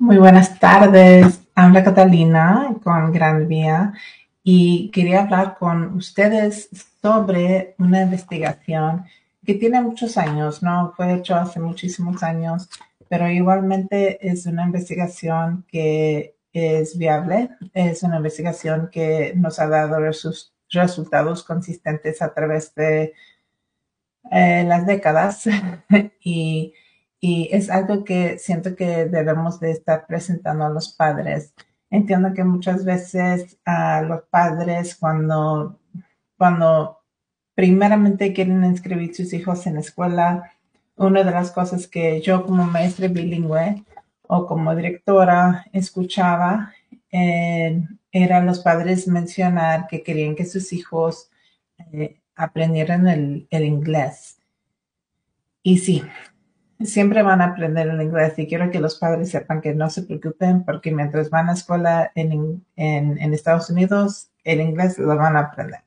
Muy buenas tardes. Habla Catalina con Gran Vía y quería hablar con ustedes sobre una investigación que tiene muchos años, ¿no? Fue hecho hace muchísimos años, pero igualmente es una investigación que es viable, es una investigación que nos ha dado resultados consistentes a través de las décadas y, y es algo que siento que debemos de estar presentando a los padres. Entiendo que muchas veces a los padres cuando primeramente quieren inscribir sus hijos en la escuela, una de las cosas que yo como maestra bilingüe o como directora escuchaba era los padres mencionar que querían que sus hijos aprendieran el inglés. Y sí, siempre van a aprender el inglés y quiero que los padres sepan que no se preocupen porque mientras van a escuela en Estados Unidos, el inglés lo van a aprender.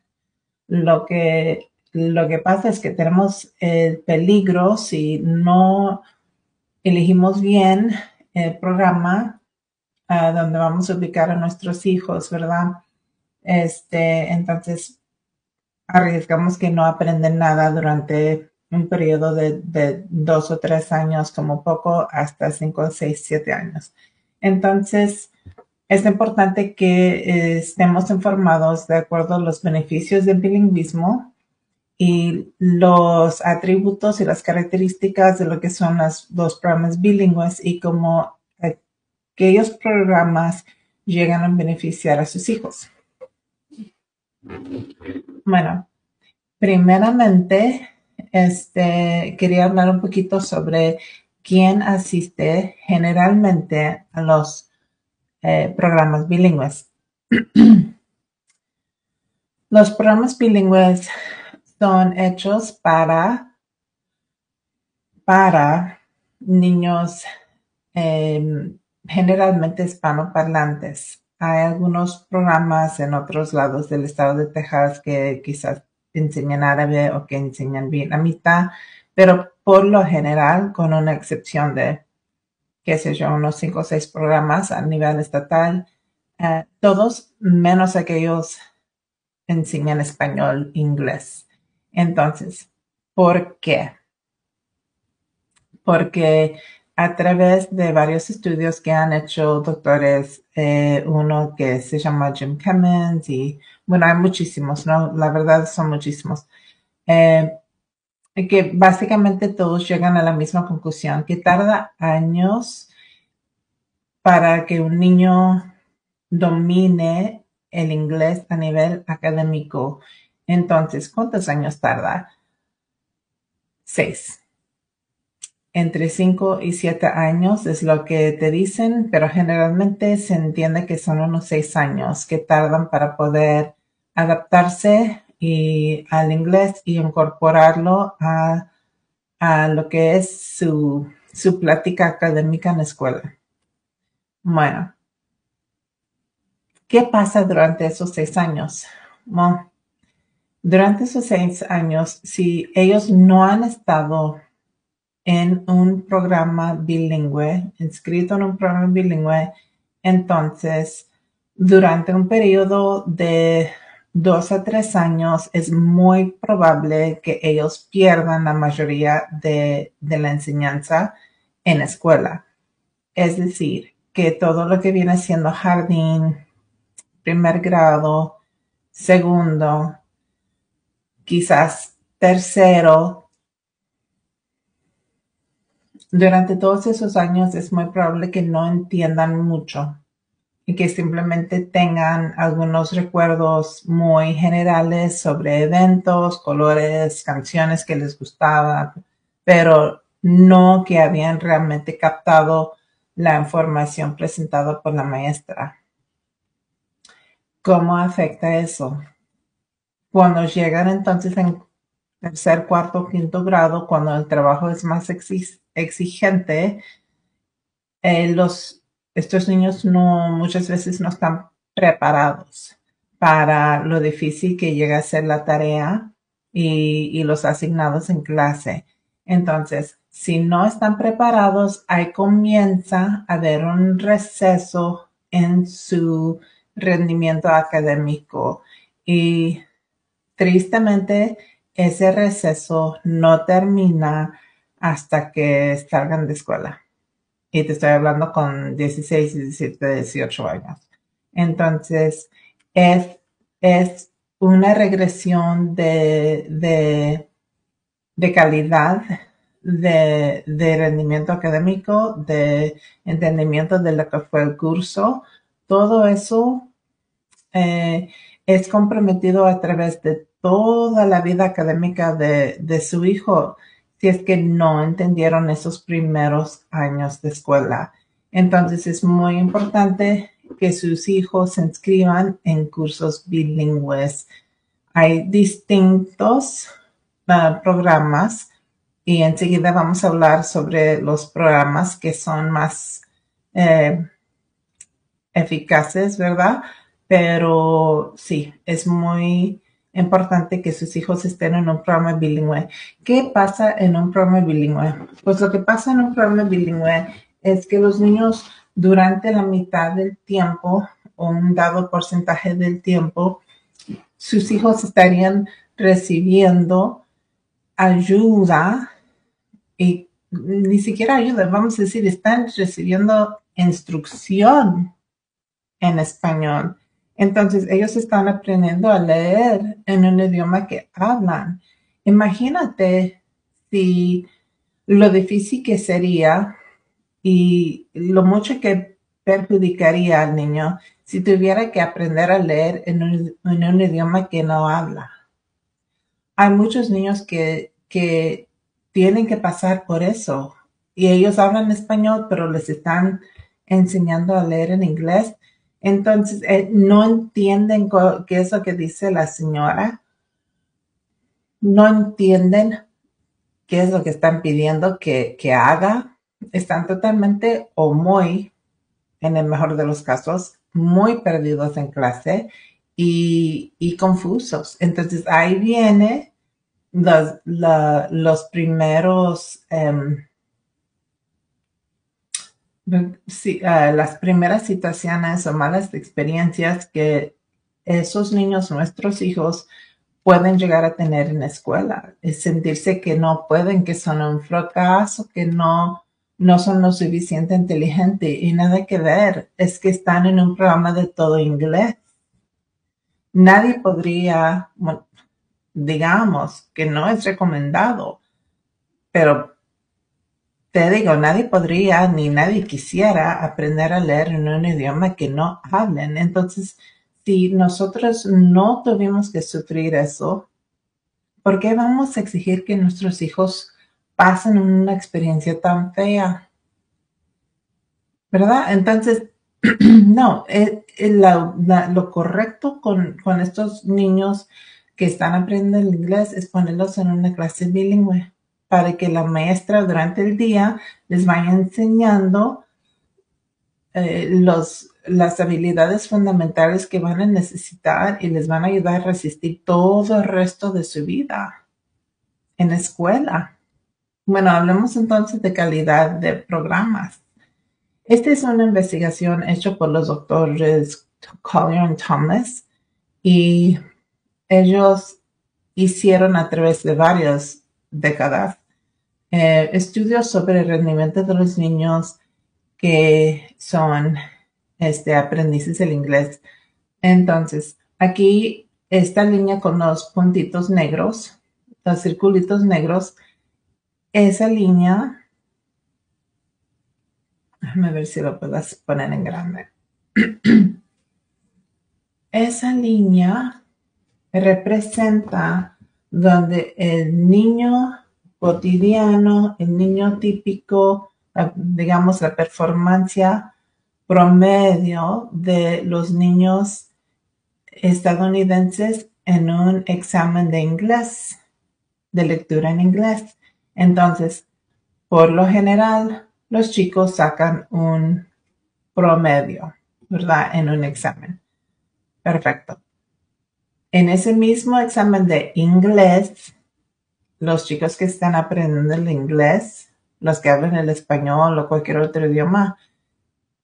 Lo que pasa es que tenemos el peligro si no elegimos bien el programa donde vamos a ubicar a nuestros hijos, ¿verdad? Entonces arriesgamos que no aprenden nada durante un periodo de 2 o 3 años, como poco, hasta 5, 6, 7 años. Entonces, es importante que estemos informados de acuerdo a los beneficios del bilingüismo y los atributos y las características de lo que son los programas bilingües y cómo aquellos programas llegan a beneficiar a sus hijos. Bueno, primeramente, quería hablar un poquito sobre quién asiste generalmente a los programas bilingües. Los programas bilingües son hechos para niños generalmente hispanoparlantes. Hay algunos programas en otros lados del estado de Texas que quizás enseñan árabe o que enseñan vietnamita, pero por lo general, con una excepción de, qué sé yo, unos 5 o 6 programas a nivel estatal, todos menos aquellos enseñan español, inglés. Entonces, ¿por qué? Porque a través de varios estudios que han hecho doctores, uno que se llama Jim Cummins y bueno, hay muchísimos, ¿no? La verdad son muchísimos, eh, que básicamente todos llegan a la misma conclusión, que tarda años para que un niño domine el inglés a nivel académico. Entonces, ¿cuántos años tarda? 6. Entre 5 y 7 años es lo que te dicen, pero generalmente se entiende que son unos 6 años que tardan para poder adaptarse al inglés y incorporarlo a lo que es su plática académica en la escuela. Bueno, ¿qué pasa durante esos 6 años? Bueno, durante esos 6 años, si ellos no han estado en un programa bilingüe, inscrito en un programa bilingüe, entonces durante un periodo de 2 a 3 años es muy probable que ellos pierdan la mayoría de la enseñanza en la escuela. Es decir, que todo lo que viene siendo jardín, primer grado, segundo, quizás tercero, durante todos esos años es muy probable que no entiendan mucho y que simplemente tengan algunos recuerdos muy generales sobre eventos, colores, canciones que les gustaban, pero no que habían realmente captado la información presentada por la maestra. ¿Cómo afecta eso? Cuando llegan entonces en tercer, cuarto, quinto grado, cuando el trabajo es más exigente, estos niños muchas veces no están preparados para lo difícil que llega a ser la tarea y los asignados en clase. Entonces, Si no están preparados, ahí comienza a haber un receso en su rendimiento académico y tristemente ese receso no termina hasta que salgan de escuela. Y te estoy hablando con 16, 17, 18 años. Entonces, es una regresión de calidad, de rendimiento académico, de entendimiento de lo que fue el curso. Todo eso es comprometido a través de toda la vida académica de su hijo, si es que no entendieron esos primeros años de escuela. Entonces es muy importante que sus hijos se inscriban en cursos bilingües. Hay distintos programas y enseguida vamos a hablar sobre los programas que son más eh, eficaces, ¿verdad? Pero sí, es muy importante que sus hijos estén en un programa bilingüe. ¿Qué pasa en un programa bilingüe? Pues lo que pasa en un programa bilingüe es que los niños durante la mitad del tiempo o un dado porcentaje del tiempo, sus hijos estarían recibiendo ayuda y ni siquiera ayuda, vamos a decir, están recibiendo instrucción en español. Entonces, ellos están aprendiendo a leer en un idioma que hablan. Imagínate si lo difícil que sería y lo mucho que perjudicaría al niño si tuviera que aprender a leer en un idioma que no habla. Hay muchos niños que tienen que pasar por eso y ellos hablan español, pero les están enseñando a leer en inglés. Entonces, no entienden qué es lo que dice la señora, no entienden qué es lo que están pidiendo que haga. Están totalmente o muy, en el mejor de los casos, muy perdidos en clase y confusos. Entonces, ahí viene los primeros, sí, las primeras situaciones o malas experiencias que esos niños, nuestros hijos, pueden llegar a tener en la escuela. Es sentirse que no pueden, que son un fracaso, que no son lo suficiente inteligente y nada que ver. Es que están en un programa de todo inglés. Nadie podría, bueno, digamos que no es recomendado, pero te digo, nadie podría ni nadie quisiera aprender a leer en un idioma que no hablen. Entonces, si nosotros no tuvimos que sufrir eso, ¿por qué vamos a exigir que nuestros hijos pasen una experiencia tan fea? ¿Verdad? Entonces, no, lo correcto con estos niños que están aprendiendo el inglés es ponerlos en una clase bilingüe para que la maestra durante el día les vaya enseñando las habilidades fundamentales que van a necesitar y les van a ayudar a resistir todo el resto de su vida en la escuela. Bueno, hablemos entonces de calidad de programas. Esta es una investigación hecha por los doctores Collier y Thomas y ellos hicieron a través de varias décadas estudios sobre el rendimiento de los niños que son aprendices del inglés. Entonces, aquí esta línea con los puntitos negros, los circulitos negros, esa línea, déjame ver si lo puedes poner en grande. Esa línea representa donde el niño cotidiano, el niño típico, digamos la performancia promedio de los niños estadounidenses en un examen de inglés, de lectura en inglés. Entonces, por lo general, los chicos sacan un promedio, ¿verdad? En un examen. Perfecto. En ese mismo examen de inglés, los chicos que están aprendiendo el inglés los que hablan el español o cualquier otro idioma,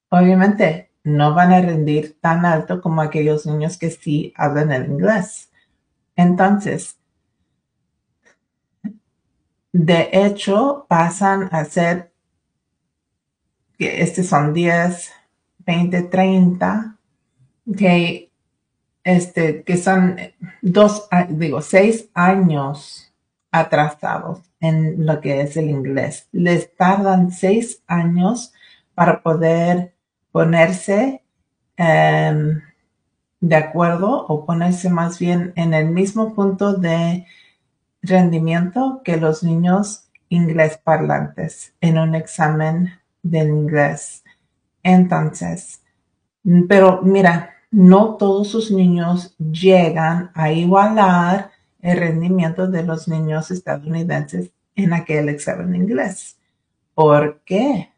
obviamente no van a rendir tan alto como aquellos niños que sí hablan el inglés. Entonces, de hecho, pasan a ser, que son 10, 20, 30, que, que son 6 años atrasados en lo que es el inglés. Les tardan 6 años para poder ponerse de acuerdo o ponerse más bien en el mismo punto de rendimiento que los niños inglés parlantes en un examen del inglés. Entonces, pero mira, no todos sus niños llegan a igualar el rendimiento de los niños estadounidenses en aquel examen de inglés. ¿Por qué?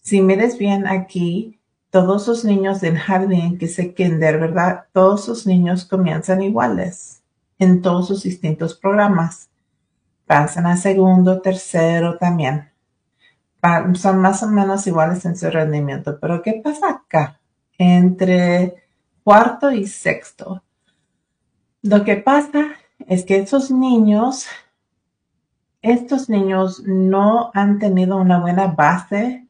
Si mires bien aquí, todos los niños del jardín que se kinder, ¿verdad? Todos los niños comienzan iguales en todos sus distintos programas. Pasan a segundo, tercero también. Son más o menos iguales en su rendimiento. Pero ¿qué pasa acá? Entre cuarto y sexto. Lo que pasa es que estos niños no han tenido una buena base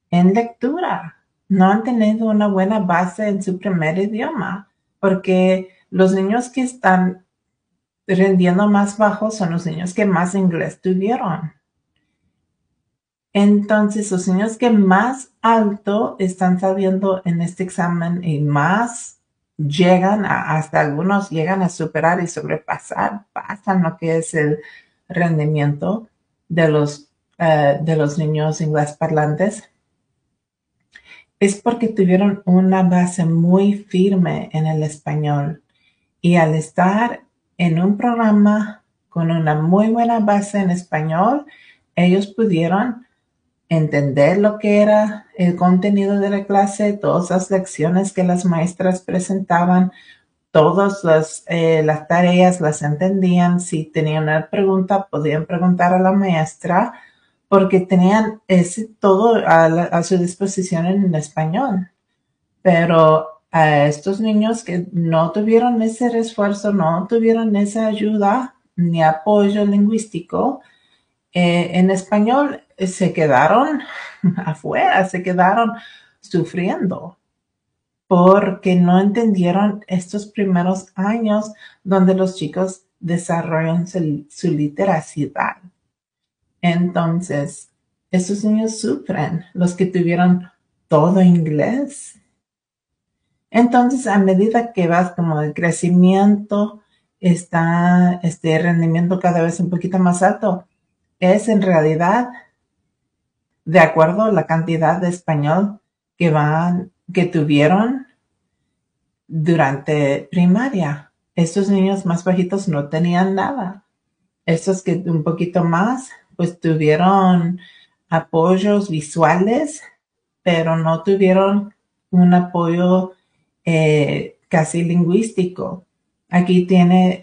en lectura, no han tenido una buena base en su primer idioma, porque los niños que están rendiendo más bajo son los niños que más inglés tuvieron. Entonces, los niños que más alto están saliendo en este examen y más hasta algunos llegan a superar y sobrepasar, pasan lo que es el rendimiento de los niños inglés parlantes, es porque tuvieron una base muy firme en el español. Y al estar en un programa con una muy buena base en español, ellos pudieron entender lo que era el contenido de la clase, todas las lecciones que las maestras presentaban, todas las tareas las entendían. Si tenían una pregunta, podían preguntar a la maestra porque tenían todo a su disposición en español. Pero a estos niños que no tuvieron ese esfuerzo, no tuvieron esa ayuda ni apoyo lingüístico, en español se quedaron afuera, se quedaron sufriendo porque no entendieron estos primeros años donde los chicos desarrollan su literacidad. Entonces, esos niños sufren, los que tuvieron todo inglés. Entonces, a medida que vas como el crecimiento, está este rendimiento cada vez un poquito más alto. Es en realidad de acuerdo a la cantidad de español que tuvieron durante primaria. Estos niños más bajitos no tenían nada. Estos que un poquito más, pues tuvieron apoyos visuales, pero no tuvieron un apoyo casi lingüístico. Aquí tiene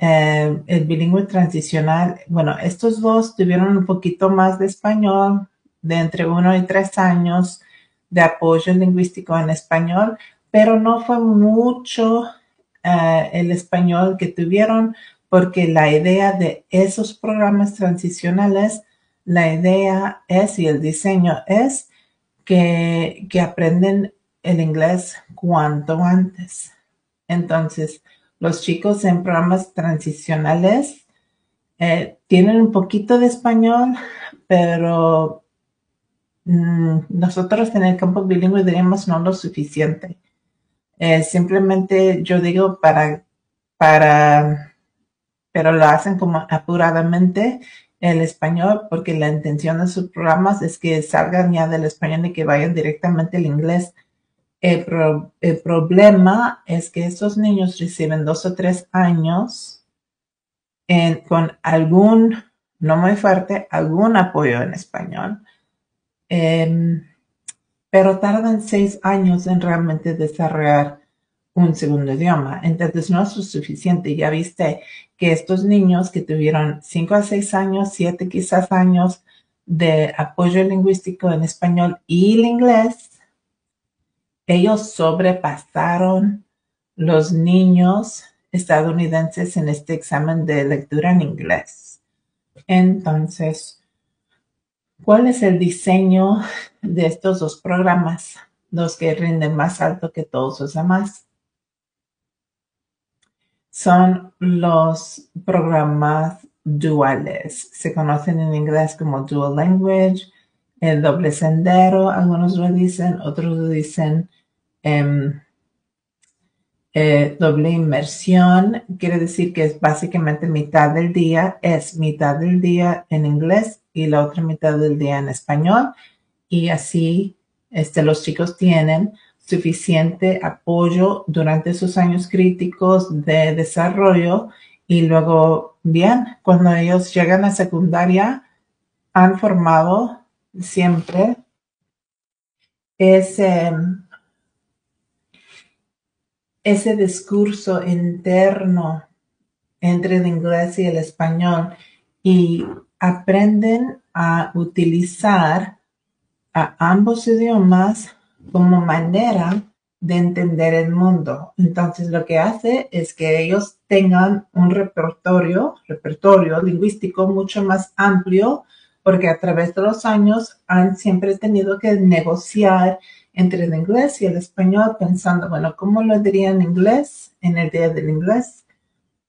el bilingüe transicional. Bueno, estos dos tuvieron un poquito más de español, de entre 1 y 3 años de apoyo lingüístico en español, pero no fue mucho el español que tuvieron, porque la idea de esos programas transicionales, la idea es, y el diseño es, que aprenden el inglés cuanto antes. Entonces, los chicos en programas transicionales tienen un poquito de español, pero nosotros en el campo bilingüe diríamos no lo suficiente. Simplemente yo digo pero lo hacen como apuradamente el español, porque la intención de sus programas es que salgan ya del español y que vayan directamente al inglés. El problema es que estos niños reciben 2 o 3 años con algún, no muy fuerte, algún apoyo en español, pero tardan 6 años en realmente desarrollar un segundo idioma. Entonces no es suficiente. Ya viste que estos niños que tuvieron 5 a 6 años, 7 quizás años de apoyo lingüístico en español y el inglés, ellos sobrepasaron los niños estadounidenses en este examen de lectura en inglés. Entonces, ¿cuál es el diseño de estos dos programas? Los que rinden más alto que todos los demás. Son los programas duales. Se conocen en inglés como dual language, el doble sendero, algunos lo dicen, otros lo dicen doble inmersión. Quiere decir que es básicamente mitad del día en inglés y la otra mitad del día en español. Y así los chicos tienen suficiente apoyo durante sus años críticos de desarrollo y luego, bien, cuando ellos llegan a secundaria, han formado siempre ese, ese discurso interno entre el inglés y el español y aprenden a utilizar a ambos idiomas como manera de entender el mundo. Entonces lo que hace es que ellos tengan un repertorio lingüístico mucho más amplio porque a través de los años han siempre tenido que negociar entre el inglés y el español pensando, bueno, ¿cómo lo diría en inglés en el día del inglés?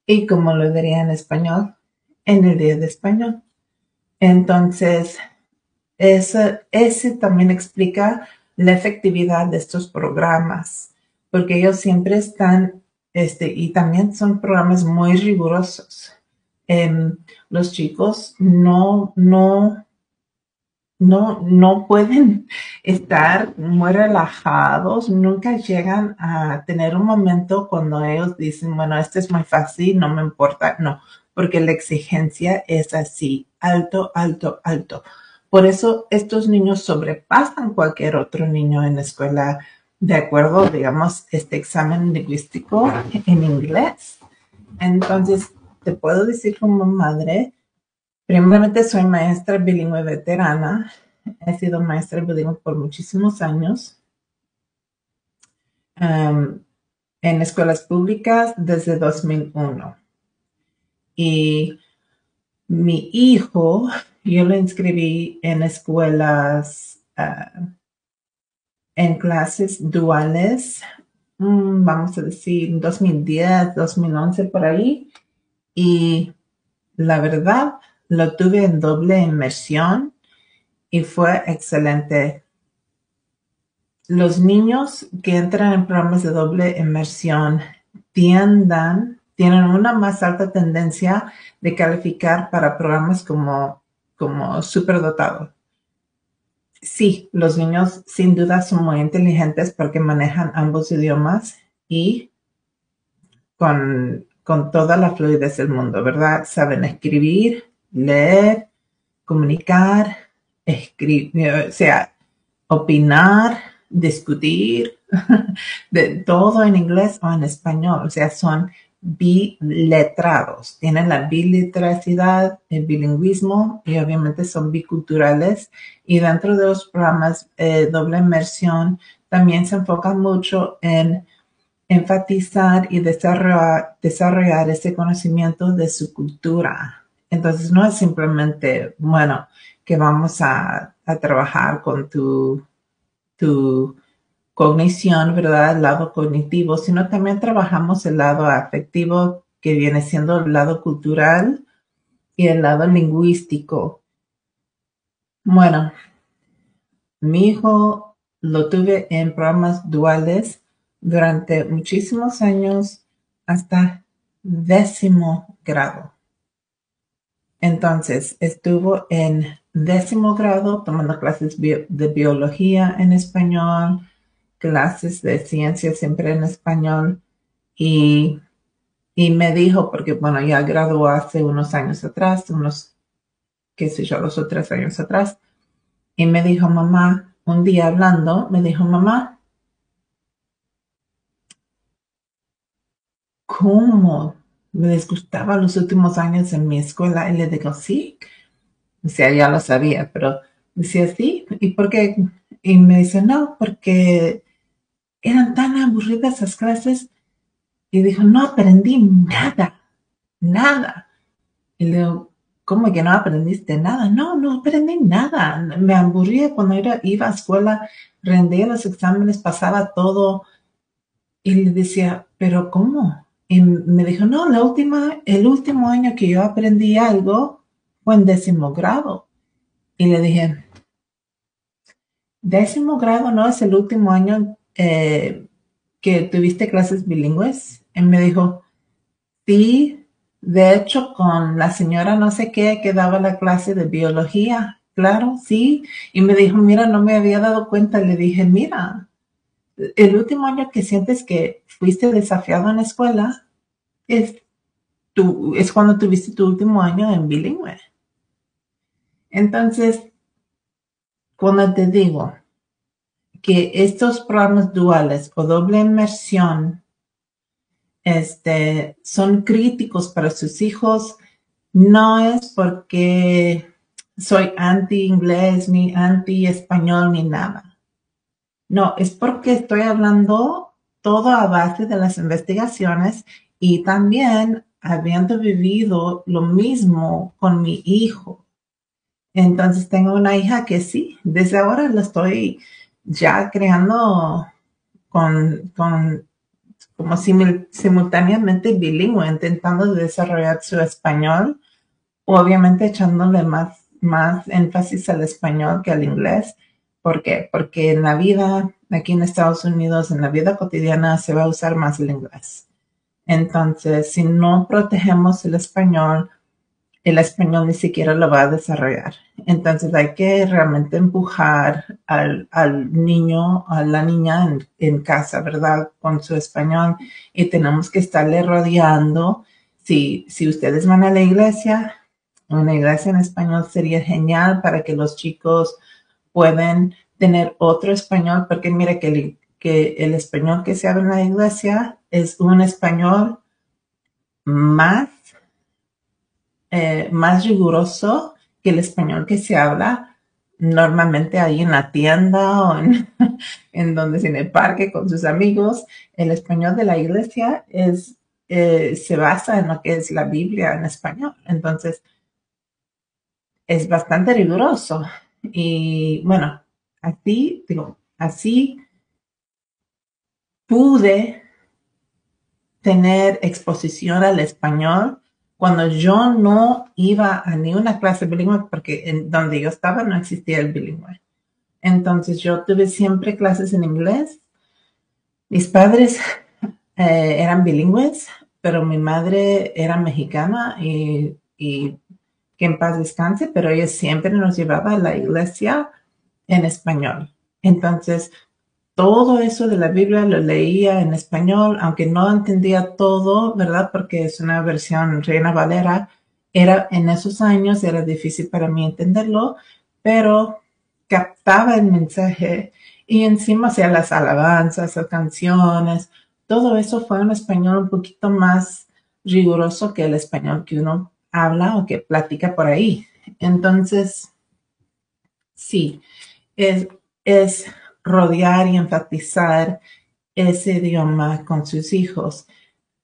Y cómo lo diría en español en el día de español. Entonces, ese también explica la efectividad de estos programas, porque ellos siempre están, y también son programas muy rigurosos. Los chicos no pueden estar muy relajados, nunca llegan a tener un momento cuando ellos dicen, bueno, este es muy fácil, no me importa, no, porque la exigencia es así, alto, alto, alto. Por eso estos niños sobrepasan cualquier otro niño en la escuela de acuerdo, digamos, este examen lingüístico en inglés. Entonces, te puedo decir como madre, primeramente soy maestra bilingüe veterana. He sido maestra bilingüe por muchísimos años en escuelas públicas desde 2001. Y mi hijo, yo lo inscribí en escuelas, en clases duales, vamos a decir 2010, 2011 por ahí. Y la verdad, lo tuve en doble inmersión y fue excelente. Los niños que entran en programas de doble inmersión tienen una más alta tendencia de calificar para programas como superdotado. Sí, los niños sin duda son muy inteligentes porque manejan ambos idiomas y con toda la fluidez del mundo, ¿verdad? Saben escribir, leer, comunicar, escribir, o sea, opinar, discutir, de todo en inglés o en español. O sea, son biletrados, tienen la biliteracidad, el bilingüismo y obviamente son biculturales. Y dentro de los programas doble inmersión también se enfocan mucho en enfatizar y desarrollar ese conocimiento de su cultura. Entonces no es simplemente, bueno, que vamos a trabajar con tu cognición, ¿verdad? El lado cognitivo, sino también trabajamos el lado afectivo, que viene siendo el lado cultural y el lado lingüístico. Bueno, mi hijo lo tuve en programas duales durante muchísimos años hasta 10º grado. Entonces, estuvo en 10º grado tomando clases de biología en español, clases de ciencia siempre en español y, y me dijo, porque bueno, ya graduó hace unos años atrás, qué sé yo, 2 o 3 años atrás, y me dijo, mamá, un día hablando, me dijo, mamá, ¿cómo me disgustaba los últimos años en mi escuela? Y le digo, sí, O sea, ya lo sabía, pero decía, sí, ¿y por qué? Y me dice, no, porque eran tan aburridas esas clases. Y dijo, no aprendí nada, nada. Y le digo, ¿cómo que no aprendiste nada? No, no aprendí nada. Me aburría cuando iba a escuela, rendía los exámenes, pasaba todo. Y le decía, ¿pero cómo? Y me dijo, no, el último año que yo aprendí algo fue en 10.º grado. Y le dije, 10.º grado no es el último año que tuviste clases bilingües. Y me dijo, sí, de hecho, con la señora no sé qué que daba la clase de biología, claro, sí. Y me dijo, mira, no me había dado cuenta. Le dije, mira, el último año que sientes que fuiste desafiado en la escuela es, es cuando tuviste tu último año en bilingüe. Entonces, cuando te digo que estos programas duales o doble inmersión son críticos para sus hijos, no es porque soy anti-inglés, ni anti-español, ni nada. No, es porque estoy hablando todo a base de las investigaciones y también habiendo vivido lo mismo con mi hijo. Entonces tengo una hija que sí, desde ahora la estoy ya creando con como simultáneamente bilingüe, intentando desarrollar su español, obviamente echándole más énfasis al español que al inglés. ¿Por qué? Porque en la vida, aquí en Estados Unidos, en la vida cotidiana, se va a usar más el inglés. Entonces, si no protegemos el español ni siquiera lo va a desarrollar. Entonces hay que realmente empujar al niño, a la niña en casa, ¿verdad? Con su español y tenemos que estarle rodeando. Si ustedes van a la iglesia, una iglesia en español sería genial para que los chicos puedan tener otro español, porque mire que el español que se habla en la iglesia es un español más más riguroso que el español que se habla normalmente ahí en la tienda o en donde es en el parque con sus amigos. El español de la iglesia se basa en lo que es la Biblia en español. Entonces, es bastante riguroso. Y bueno, así pude tener exposición al español cuando yo no iba a ni una clase bilingüe, porque en donde yo estaba no existía el bilingüe. Entonces yo tuve siempre clases en inglés. Mis padres eran bilingües, pero mi madre era mexicana y que en paz descanse, pero ella siempre nos llevaba a la iglesia en español. Entonces, todo eso de la Biblia lo leía en español, aunque no entendía todo, ¿verdad? Porque es una versión Reina Valera. En esos años era difícil para mí entenderlo, pero captaba el mensaje y encima hacía las alabanzas, las canciones. Todo eso fue un español un poquito más riguroso que el español que uno habla o que platica por ahí. Entonces, sí, es, es rodear y enfatizar ese idioma con sus hijos,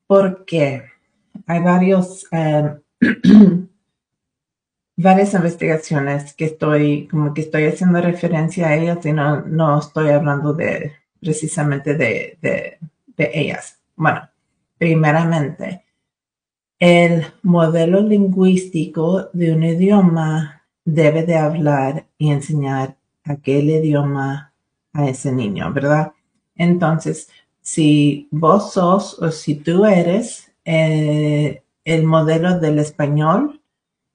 porque hay varias investigaciones como que estoy haciendo referencia a ellas y no estoy hablando precisamente de ellas. Bueno, primeramente, el modelo lingüístico de un idioma debe de hablar y enseñar aquel idioma a ese niño, ¿verdad? Entonces, si vos sos o si tú eres el modelo del español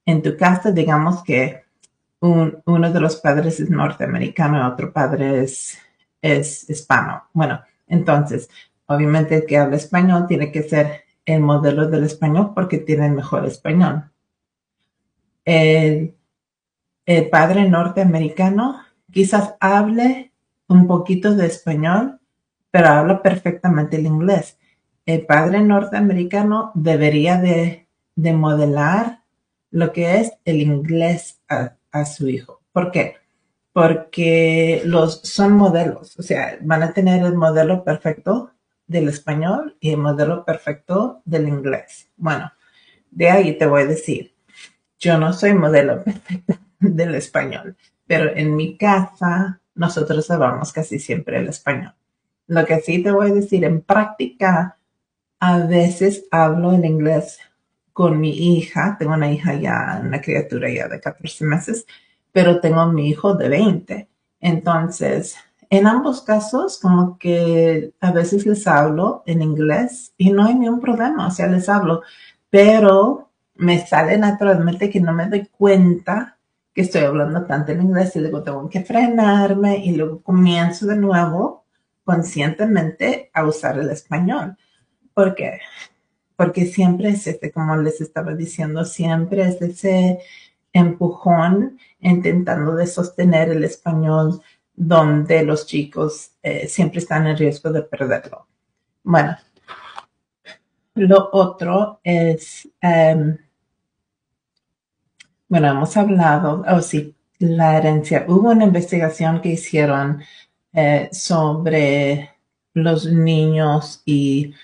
en tu casa, digamos que uno de los padres es norteamericano y otro padre es hispano. Bueno, entonces, obviamente el que habla español tiene que ser el modelo del español porque tiene el mejor español. El, el padre norteamericano quizás hable un poquito de español, pero habla perfectamente el inglés. El padre norteamericano debería de modelar lo que es el inglés a su hijo. ¿Por qué? Porque son modelos, o sea, van a tener el modelo perfecto del español y el modelo perfecto del inglés. Bueno, de ahí te voy a decir, yo no soy modelo perfecto del español, pero en mi casa nosotros hablamos casi siempre el español. Lo que sí te voy a decir, en práctica, a veces hablo en inglés con mi hija. Tengo una hija ya, una criatura ya de 14 meses, pero tengo mi hijo de 20. Entonces, en ambos casos, como que a veces les hablo en inglés y no hay ningún problema, o sea, les hablo, pero me sale naturalmente que no me doy cuenta que estoy hablando tanto en inglés y luego tengo que frenarme y luego comienzo de nuevo conscientemente a usar el español. ¿Por qué? Porque siempre es como les estaba diciendo, siempre es ese empujón intentando de sostener el español donde los chicos siempre están en riesgo de perderlo. Bueno, lo otro es, bueno, hemos hablado, sí, la herencia. Hubo una investigación que hicieron sobre los niños y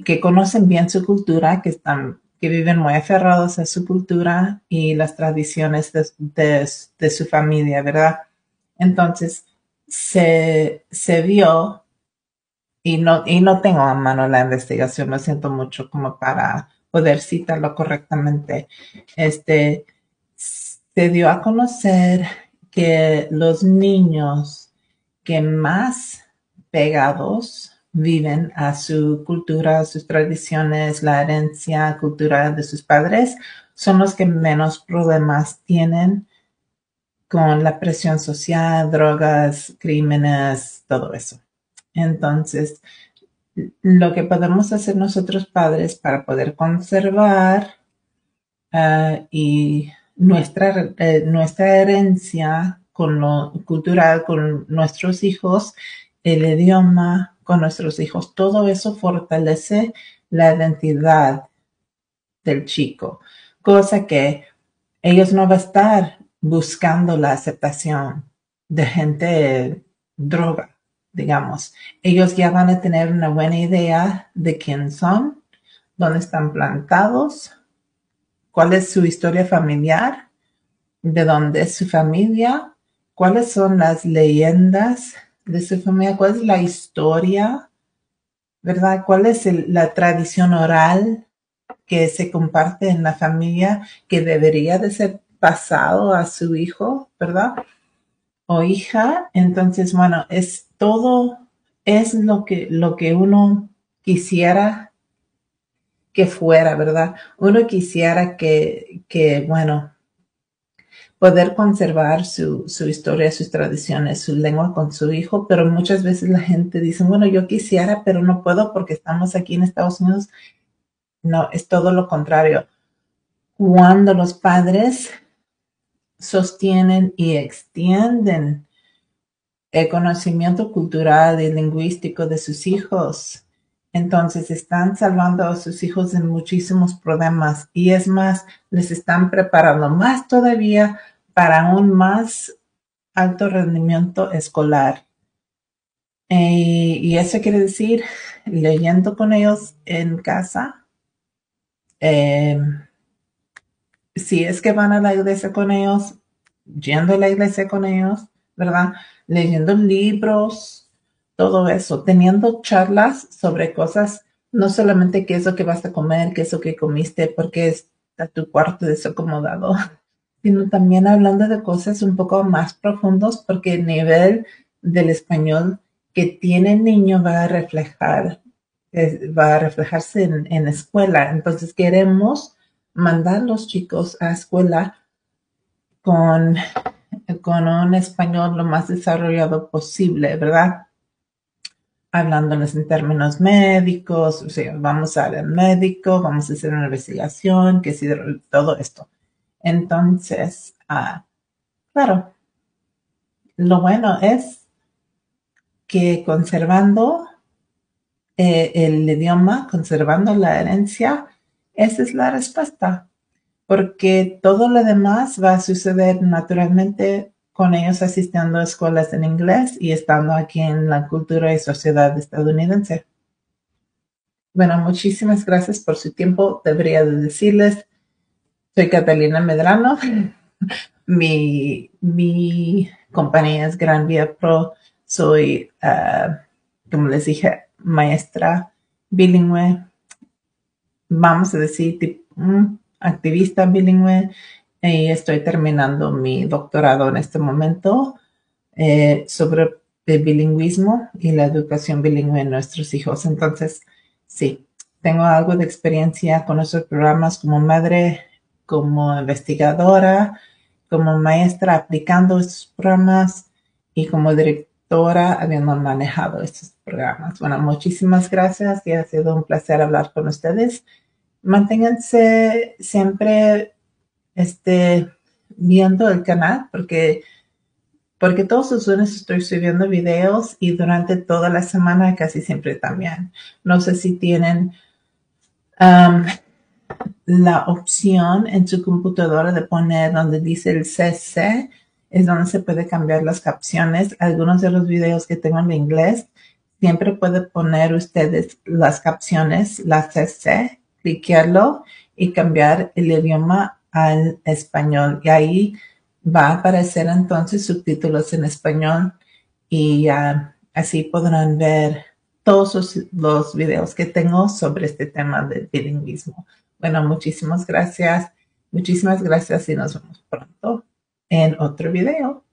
que conocen bien su cultura, que viven muy aferrados a su cultura y las tradiciones de su familia, ¿verdad? Entonces, se vio, y no tengo a mano la investigación, lo siento mucho como para poder citarlo correctamente, este, se dio a conocer que los niños que más pegados viven a su cultura, a sus tradiciones, la herencia cultural de sus padres, son los que menos problemas tienen con la presión social, drogas, crímenes, todo eso. Entonces, lo que podemos hacer nosotros padres para poder conservar y nuestra herencia con lo cultural, con nuestros hijos, el idioma con nuestros hijos, todo eso fortalece la identidad del chico, cosa que ellos no van a estar buscando la aceptación de gente droga, digamos. Ellos ya van a tener una buena idea de quién son, dónde están plantados, cuál es su historia familiar, de dónde es su familia, cuáles son las leyendas de su familia, cuál es la historia, ¿verdad? ¿Cuál es la tradición oral que se comparte en la familia que debería de ser pasado a su hijo, ¿verdad? O hija. Entonces, bueno, es todo, es lo que uno quisiera que fuera, ¿verdad? Uno quisiera bueno, poder conservar su historia, sus tradiciones, su lengua con su hijo, pero muchas veces la gente dice, bueno, yo quisiera, pero no puedo porque estamos aquí en Estados Unidos. No, es todo lo contrario. Cuando los padres sostienen y extienden el conocimiento cultural y lingüístico de sus hijos, entonces están salvando a sus hijos de muchísimos problemas y es más, les están preparando más todavía para un más alto rendimiento escolar. Y eso quiere decir leyendo con ellos en casa, eh, si es que van a la iglesia con ellos, yendo a la iglesia con ellos, ¿verdad? Leyendo libros, todo eso, teniendo charlas sobre cosas, no solamente qué es lo que vas a comer, qué es lo que comiste, porque está tu cuarto desacomodado, sino también hablando de cosas un poco más profundos, porque el nivel del español que tiene el niño va a reflejarse en escuela. Entonces queremos mandar los chicos a escuela con, con un español lo más desarrollado posible, ¿verdad? Hablándoles en términos médicos, o sea, vamos a ver al médico, vamos a hacer una investigación, que si todo esto. Entonces, claro, lo bueno es que conservando el idioma, conservando la herencia, esa es la respuesta. porque todo lo demás va a suceder naturalmente con ellos asistiendo a escuelas en inglés y estando aquí en la cultura y sociedad estadounidense. Bueno, muchísimas gracias por su tiempo. Debería de decirles, soy Catalina Medrano. Mi compañía es Gran Vía Pro. Soy, como les dije, maestra bilingüe, vamos a decir, activista bilingüe, y estoy terminando mi doctorado en este momento sobre el bilingüismo y la educación bilingüe en nuestros hijos. Entonces, sí, tengo algo de experiencia con esos programas como madre, como investigadora, como maestra aplicando estos programas y como directora habiendo manejado estos programas. Bueno, muchísimas gracias y ha sido un placer hablar con ustedes. Manténganse siempre viendo el canal porque todos los lunes estoy subiendo videos y durante toda la semana casi siempre también. No sé si tienen um, la opción en su computadora de poner donde dice el CC, es donde se puede cambiar las capciones. Algunos de los videos que tengo en inglés, siempre puede poner ustedes las capciones, la CC, cliquearlo y cambiar el idioma al español. Y ahí va a aparecer entonces subtítulos en español y así podrán ver todos los videos que tengo sobre este tema del bilingüismo. Bueno, muchísimas gracias. Muchísimas gracias y nos vemos pronto en otro video.